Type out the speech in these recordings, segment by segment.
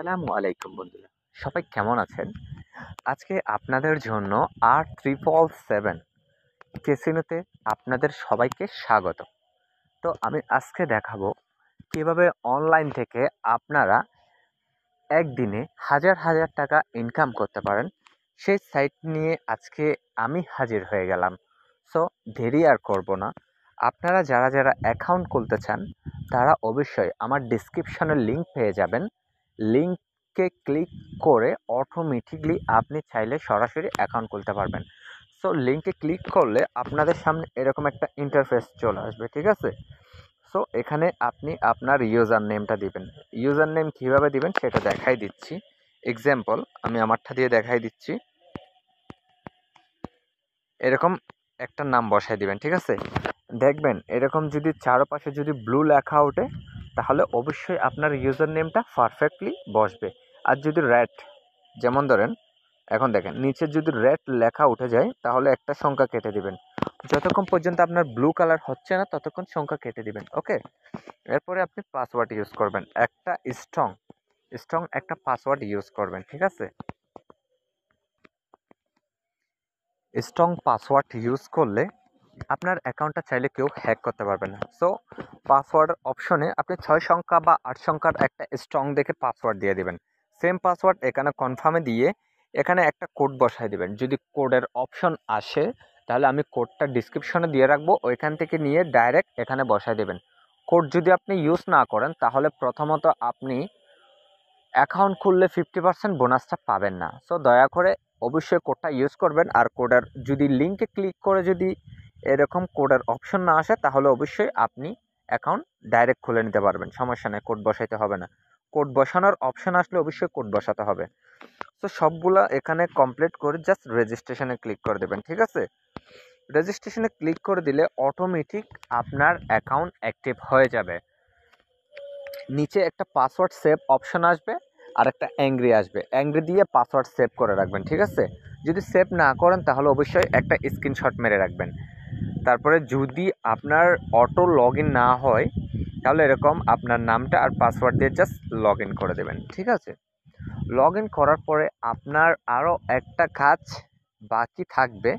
আসসালামু আলাইকুম বন্ধুরা, সবাই কেমন আছেন? আজকে আপনাদের জন্য R777 ক্যাসিনোতে আপনাদের সবাইকে স্বাগত। তো আমি আজকে দেখাবো কিভাবে অনলাইন থেকে আপনারা একদিনে হাজার হাজার টাকা ইনকাম করতে পারেন। সেই সাইট নিয়ে আজকে আমি হাজির হয়ে গেলাম। সো দেরি আর করব না। আপনারা যারা যারা অ্যাকাউন্ট খুলতে চান তারা অবশ্যই আমার ডিসক্রিপশনের লিঙ্ক পেয়ে যাবেন। লিঙ্কে ক্লিক করে অটোমেটিকলি আপনি চাইলে সরাসরি অ্যাকাউন্ট খুলতে পারবেন। সো লিঙ্কে ক্লিক করলে আপনাদের সামনে এরকম একটা ইন্টারফেস চলে আসবে, ঠিক আছে? সো এখানে আপনি আপনার ইউজার নেমটা দিবেন। ইউজার নেম কীভাবে দিবেন সেটা দেখাই দিচ্ছি। এক্সাম্পল আমি আমারটা দিয়ে দেখাই দিচ্ছি। এরকম একটা নাম বসাই দিবেন, ঠিক আছে? দেখবেন এরকম যদি চারপাশে যদি ব্লু লেখা ওঠে তাহলে অবশ্যই আপনার ইউজার নেমটা পারফেক্টলি বসবে। আর যদি রেড, যেমন ধরেন এখন দেখেন নিচে যদি রেড লেখা উঠে যায় তাহলে একটা সংখ্যা কেটে দিবেন। যতক্ষণ পর্যন্ত আপনার ব্লু কালার হচ্ছে না ততক্ষণ সংখ্যা কেটে দিবেন, ওকে? এরপরে আপনি পাসওয়ার্ড ইউজ করবেন, একটা স্ট্রং একটা পাসওয়ার্ড ইউজ করবেন, ঠিক আছে? স্ট্রং পাসওয়ার্ড ইউজ করলে আপনার অ্যাকাউন্টটা চাইলে কেউ হ্যাক করতে পারবে না। সো পাসওয়ার্ড অপশনে আপনি 6 সংখ্যা বা 8 সংখ্যার একটা স্ট্রং দেখে পাসওয়ার্ড দিয়ে দিবেন। সেম পাসওয়ার্ড এখানে কনফার্মে দিয়ে এখানে একটা কোড বসাই দিবেন। যদি কোডের অপশন আসে তাহলে আমি কোডটা ডিসক্রিপশনে দিয়ে রাখবো, ওইখান থেকে নিয়ে ডাইরেক্ট এখানে বসাই দেবেন। কোড যদি আপনি ইউজ না করেন তাহলে প্রথমত আপনি অ্যাকাউন্ট খুললে 50% বোনাসটা পাবেন না। সো দয়া করে অবশ্যই কোডটা ইউজ করবেন। আর কোডের যদি লিঙ্কে ক্লিক করে যদি এরকম কোডের অপশন না আসে তাহলে অবশ্যই আপনি অ্যাকাউন্ট ডাইরেক্ট খুলে নিতে পারবেন, সমস্যা নেই, কোড বসাইতে হবে না। কোড বসানোর অপশন আসলে অবশ্যই কোড বসাতে হবে। তো সবগুলা এখানে কমপ্লিট করে জাস্ট রেজিস্ট্রেশনে ক্লিক করে দেবেন, ঠিক আছে? রেজিস্ট্রেশনে ক্লিক করে দিলে অটোমেটিক আপনার অ্যাকাউন্ট অ্যাক্টিভ হয়ে যাবে। নিচে একটা পাসওয়ার্ড সেভ অপশন আসবে আর একটা অ্যাংরি আসবে। অ্যাংরি দিয়ে পাসওয়ার্ড সেভ করে রাখবেন, ঠিক আছে? যদি সেভ না করেন তাহলে অবশ্যই একটা স্ক্রিনশট মেরে রাখবেন। তারপরে যদি আপনার অটো লগ ইন না হয় তাহলে এরকম আপনার নামটা আর পাসওয়ার্ড দিয়ে জাস্ট লগ ইন করে দেবেন, ঠিক আছে? লগ ইন করার পরে আপনার আরও একটা কাজ বাকি থাকবে,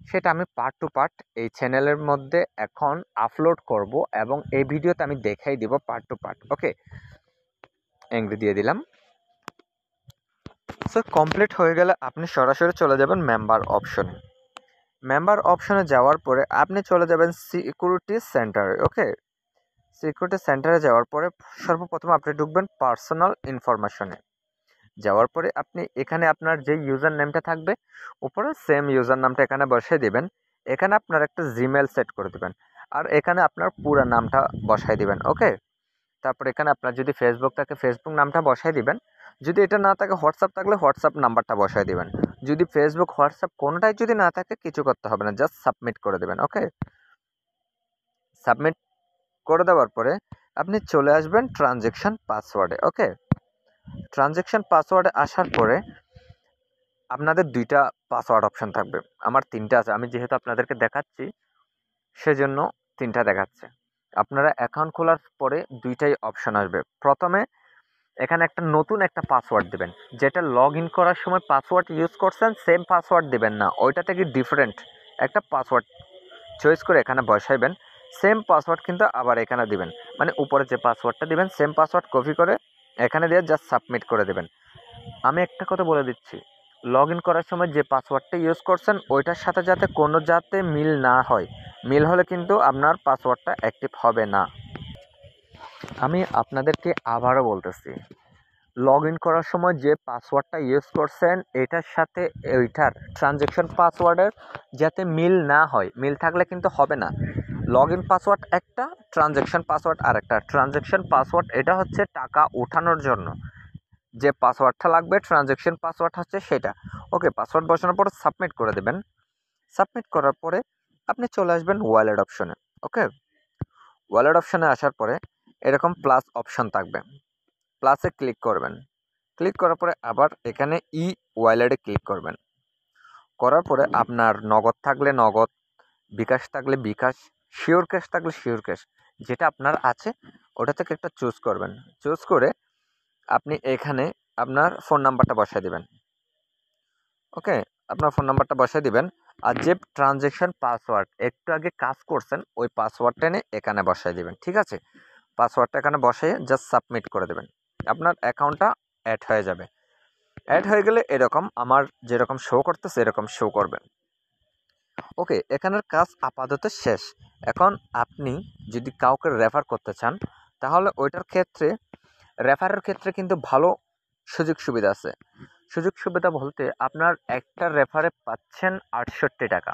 সেটা আমি পার্ট টু পার্ট এই চ্যানেলের মধ্যে এখন আপলোড করব এবং এই ভিডিওতে আমি দেখাই দিব পার্ট টু পার্ট, ওকে? এংরি দিয়ে দিলাম। সো কমপ্লিট হয়ে গেলে আপনি সরাসরি চলে যাবেন মেম্বার অপশনে। মেম্বার অপশনে যাওয়ার পরে আপনি চলে যাবেন সিকিউরিটি সেন্টারে, ওকে? সিকিউরিটি সেন্টারে যাওয়ার পরে সর্বপ্রথম আপনি ঢুকবেন পার্সোনাল ইনফরমেশনে। যাওয়ার পরে আপনি এখানে আপনার যে ইউজার নেমটা থাকবে উপরে সেম ইউজার নামটা এখানে বসিয়ে দেবেন। এখানে আপনার একটা জিমেল সেট করে দেবেন আর এখানে আপনার পুরো নামটা বসাই দিবেন, ওকে? তারপর এখানে আপনার যদি ফেসবুক থাকে ফেসবুক নামটা বসাই দিবেন। যদি এটা না থাকে হোয়াটসঅ্যাপ থাকলে হোয়াটসঅ্যাপ নাম্বারটা বসাই দিবেন। যদি ফেসবুক হোয়াটসঅ্যাপ কোনোটাই যদি না থাকে কিছু করতে হবে না, জাস্ট সাবমিট করে দেবেন, ওকে? সাবমিট করে দেওয়ার পরে আপনি চলে আসবেন ট্রানজ্যাকশন পাসওয়ার্ডে, ওকে? ট্রানজ্যাকশন পাসওয়ার্ডে আসার পরে আপনাদের 2টা পাসওয়ার্ড অপশন থাকবে। আমার 3টা আছে, আমি যেহেতু আপনাদেরকে দেখাচ্ছি সেজন্য 3টা দেখাচ্ছে। আপনারা অ্যাকাউন্ট খোলার পরে 2টাই অপশন আসবে। প্রথমে এখানে একটা নতুন একটা পাসওয়ার্ড দেবেন, যেটা লগ ইন করার সময় পাসওয়ার্ড ইউজ করছেন সেম পাসওয়ার্ড দেবেন না, ওইটা থেকে ডিফারেন্ট একটা পাসওয়ার্ড চয়েস করে এখানে বসাইবেন। সেম পাসওয়ার্ড কিন্তু আবার এখানে দিবেন, মানে উপরে যে পাসওয়ার্ডটা দিবেন সেম পাসওয়ার্ড কপি করে এখানে দিয়ে জাস্ট সাবমিট করে দেবেন। আমি একটা কথা বলে দিচ্ছি, লগ ইন করার সময় যে পাসওয়ার্ডটা ইউজ করছেন ওইটার সাথে যাতে কোনো যাতে মিল না হয়, মিল হলে কিন্তু আপনার পাসওয়ার্ডটা অ্যাক্টিভ হবে না। আমি আপনাদেরকে আবারও বলতেছি, লগ ইন করার সময় যে পাসওয়ার্ডটা ইউজ করছেন এটার সাথে ওইটার ট্রানজ্যাকশন পাসওয়ার্ডের যাতে মিল না হয়, মিল থাকলে কিন্তু হবে না। লগ ইন পাসওয়ার্ড একটা, ট্রানজ্যাকশন পাসওয়ার্ড আরেকটা। ট্রানজ্যাকশন পাসওয়ার্ড এটা হচ্ছে টাকা ওঠানোর জন্য যে পাসওয়ার্ডটা লাগবে, ট্রানজ্যাকশন পাসওয়ার্ড হচ্ছে সেটা, ওকে? পাসওয়ার্ড বসানোর পরে সাবমিট করে দেবেন। সাবমিট করার পরে আপনি চলে আসবেন ওয়ালেট অপশনে, ওকে? ওয়ালেট অপশনে আসার পরে এরকম প্লাস অপশন থাকবে, প্লাসে ক্লিক করবেন। ক্লিক করার পরে আবার এখানে ই ওয়ালেটে ক্লিক করবেন। করার পরে আপনার নগদ থাকলে নগদ, বিকাশ থাকলে বিকাশ, শিওর ক্যাশ থাকলে শিওর ক্যাশ, যেটা আপনার আছে ওটা থেকে একটা চুজ করবেন। চুজ করে আপনি এখানে আপনার ফোন নাম্বারটা বসায় দিবেন। ওকে, আপনার ফোন নাম্বারটা বসায় দিবেন। আর যে ট্রানজ্যাকশন পাসওয়ার্ড একটু আগে কাজ করছেন ওই পাসওয়ার্ডটা এনে এখানে বসায় দিবেন। ঠিক আছে, পাসওয়ার্ডটা এখানে বসিয়ে জাস্ট সাবমিট করে দেবেন। আপনার অ্যাকাউন্টটা অ্যাড হয়ে যাবে। অ্যাড হয়ে গেলে এরকম আমার যেরকম শো করতেছে এরকম শো করবে। ওকে, এখানের কাজ আপাতত শেষ। এখন আপনি যদি কাউকে রেফার করতে চান তাহলে ওইটার ক্ষেত্রে রেফারের ক্ষেত্রে কিন্তু ভালো সুযোগ সুবিধা আছে। সুযোগ সুবিধা বলতে আপনার একটা রেফারে পাচ্ছেন 68 টাকা,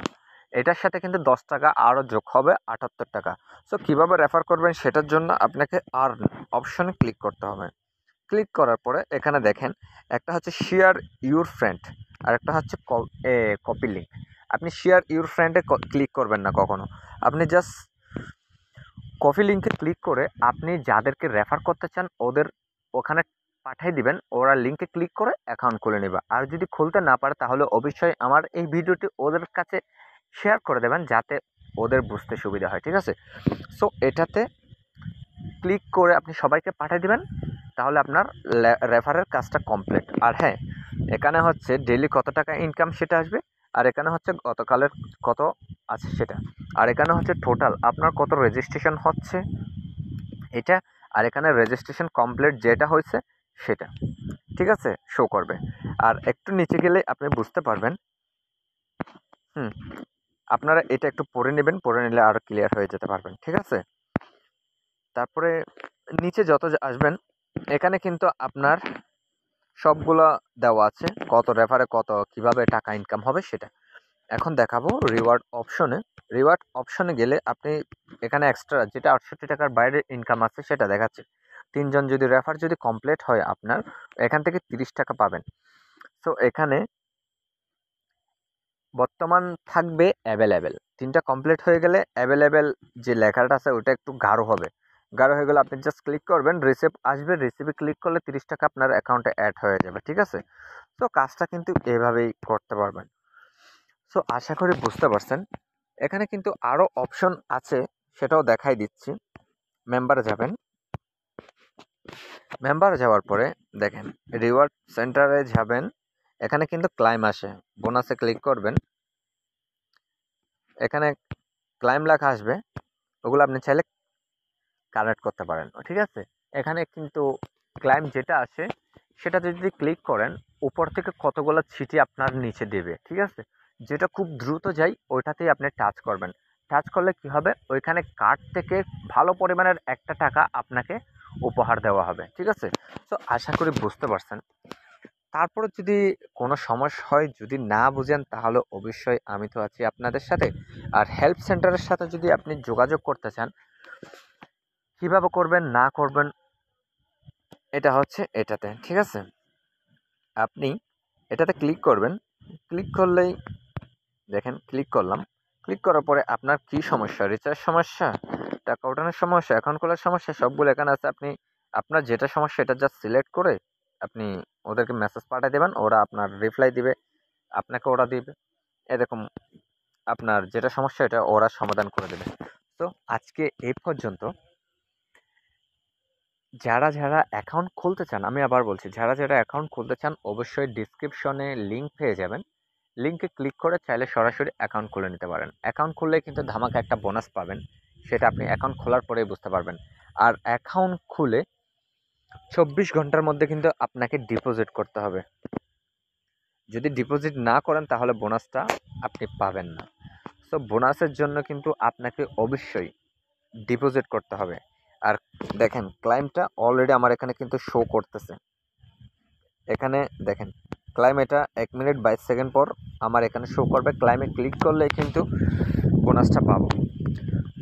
এটার সাথে কিন্তু 10 টাকা আরও যোগ হবে 78 টাকা। সো কীভাবে রেফার করবেন সেটার জন্য আপনাকে আর্ন অপশনে ক্লিক করতে হবে। ক্লিক করার পরে এখানে দেখেন একটা হচ্ছে শেয়ার ইউর ফ্রেন্ড আর একটা হচ্ছে কপি লিঙ্ক। আপনি শেয়ার ইউর ফ্রেন্ডে ক্লিক করবেন না কখনো, আপনি জাস্ট কপি লিঙ্কে ক্লিক করে আপনি যাদেরকে রেফার করতে চান ওদের ওখানে পাঠিয়ে দিবেন, ওরা লিঙ্কে ক্লিক করে অ্যাকাউন্ট খুলে নেবে। আর যদি খুলতে না পারে তাহলে অবশ্যই আমার এই ভিডিওটি ওদের কাছে শেয়ার করে দেবেন যাতে ওদের বুঝতে সুবিধা হয়। ঠিক আছে, সো এটাতে ক্লিক করে আপনি সবাইকে পাঠিয়ে দিবেন, তাহলে আপনার রেফারের কাজটা কমপ্লিট। আর হ্যাঁ, এখানে হচ্ছে ডেইলি কত টাকা ইনকাম সেটা আসবে, আর এখানে হচ্ছে গতকালের কত আছে সেটা, আর এখানে হচ্ছে টোটাল আপনার কত রেজিস্ট্রেশন হচ্ছে এটা, আর এখানে রেজিস্ট্রেশন কমপ্লিট যেটা হয়েছে সেটা। ঠিক আছে, শো করবে। আর একটু নিচে গেলে আপনি বুঝতে পারবেন। আপনারা এটা একটু পড়ে নেবেন, পড়ে নিলে আরও ক্লিয়ার হয়ে যেতে পারবেন। ঠিক আছে, তারপরে নিচে যত আসবেন এখানে কিন্তু আপনার সবগুলা দেওয়া আছে, কত রেফারে কত কিভাবে টাকা ইনকাম হবে সেটা। এখন দেখাবো রিওয়ার্ড অপশনে। রিওয়ার্ড অপশনে গেলে আপনি এখানে এক্সট্রা যেটা 68 টাকার বাইরে ইনকাম আছে সেটা দেখাচ্ছে। 3 জন যদি রেফার যদি কমপ্লিট হয় আপনার এখান থেকে 30 টাকা পাবেন। সো এখানে বর্তমান থাকবে অ্যাভেলেবেল, 3টা কমপ্লিট হয়ে গেলে অ্যাভেলেবেল যে লেখাটা আছে ওটা একটু গাঢ় হবে। গাঢ় হয়ে গেলে আপনি জাস্ট ক্লিক করবেন, রিসিভ আসবে, রিসিভে ক্লিক করলে 30 টাকা আপনার অ্যাকাউন্টে অ্যাড হয়ে যাবে। ঠিক আছে, সো কাজটা কিন্তু এভাবেই করতে পারবেন। সো আশা করি বুঝতে পারছেন। এখানে কিন্তু আরও অপশন আছে, সেটাও দেখাই দিচ্ছি। মেম্বারে যাবেন, মেম্বারে যাওয়ার পরে দেখেন রিওয়ার্ড সেন্টারে যাবেন, এখানে কিন্তু ক্লাইম আসে, বোনাসে ক্লিক করবেন, এখানে ক্লাইম লেখা আসবে, ওগুলো আপনি চাইলে কালেক্ট করতে পারেন। ঠিক আছে, এখানে কিন্তু ক্লাইম যেটা আসে সেটা যদি ক্লিক করেন উপর থেকে কতগুলো ছিটি আপনার নিচে দেবে। ঠিক আছে, যেটা খুব দ্রুত যায় ওইটাতেই আপনি টাচ করবেন। টাচ করলে কি হবে, ওইখানে কার্ড থেকে ভালো পরিমাণের একটা টাকা আপনাকে উপহার দেওয়া হবে। ঠিক আছে, তো আশা করি বুঝতে পারছেন। তারপরে যদি কোনো সমস্যা হয়, যদি না বুঝেন তাহলে অবশ্যই আমি তো আছি আপনাদের সাথে। আর হেল্প সেন্টারের সাথে যদি আপনি যোগাযোগ করতে চান কীভাবে করবেন না করবেন এটা হচ্ছে এটাতে। ঠিক আছে, আপনি এটাতে ক্লিক করবেন, ক্লিক করলেই দেখেন ক্লিক করলাম, ক্লিক করার পরে আপনার কি সমস্যা, রিচার্জ সমস্যা, টাকা ওঠানোর সমস্যা, অ্যাকাউন্ট খোলার সমস্যা, সবগুলো এখানে আছে। আপনি আপনার যেটা সমস্যা এটা জাস্ট সিলেক্ট করে আপনি ওদেরকে মেসেজ পাঠিয়ে দেবেন, ওরা আপনার রিপ্লাই দিবে, আপনাকে ওরা দিবে, এরকম আপনার যেটা সমস্যা এটা ওরা সমাধান করে দেবে। তো আজকে এই পর্যন্ত। যারা যারা অ্যাকাউন্ট খুলতে চান, আমি আবার বলছি, যারা যারা অ্যাকাউন্ট খুলতে চান অবশ্যই ডিসক্রিপশনে লিঙ্ক পেয়ে যাবেন, লিঙ্কে ক্লিক করে চাইলে সরাসরি অ্যাকাউন্ট খুলে নিতে পারেন। অ্যাকাউন্ট খুললে কিন্তু ধামাকা একটা বোনাস পাবেন, সেটা আপনি অ্যাকাউন্ট খোলার পরেই বুঝতে পারবেন। আর অ্যাকাউন্ট খুলে 24 ঘন্টার মধ্যে কিন্তু আপনাকে ডিপোজিট করতে হবে। যদি ডিপোজিট না করেন তাহলে বোনাসটা আপনি পাবেন না। সো বোনাসের জন্য কিন্তু আপনাকে অবশ্যই ডিপোজিট করতে হবে। আর দেখেন ক্লাইমটা অলরেডি আমার এখানে কিন্তু শো করতেছে, এখানে দেখেন ক্লাইম, এটা 1 মিনিট 22 সেকেন্ড পর আমার এখানে শো করবে। ক্লাইমে ক্লিক করলে কিন্তু বোনাসটা পাবো।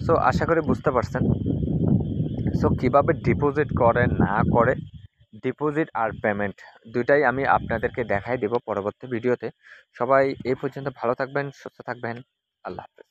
সো আশা করি বুঝতে পারছেন। সো কীভাবে ডিপোজিট করে না করে, ডিপোজিট আর পেমেন্ট দুইটাই আমি আপনাদেরকে দেখাই দেব পরবর্তী ভিডিওতে। সবাই এই পর্যন্ত ভালো থাকবেন, সুস্থ থাকবেন, আল্লাহ হাফেজ।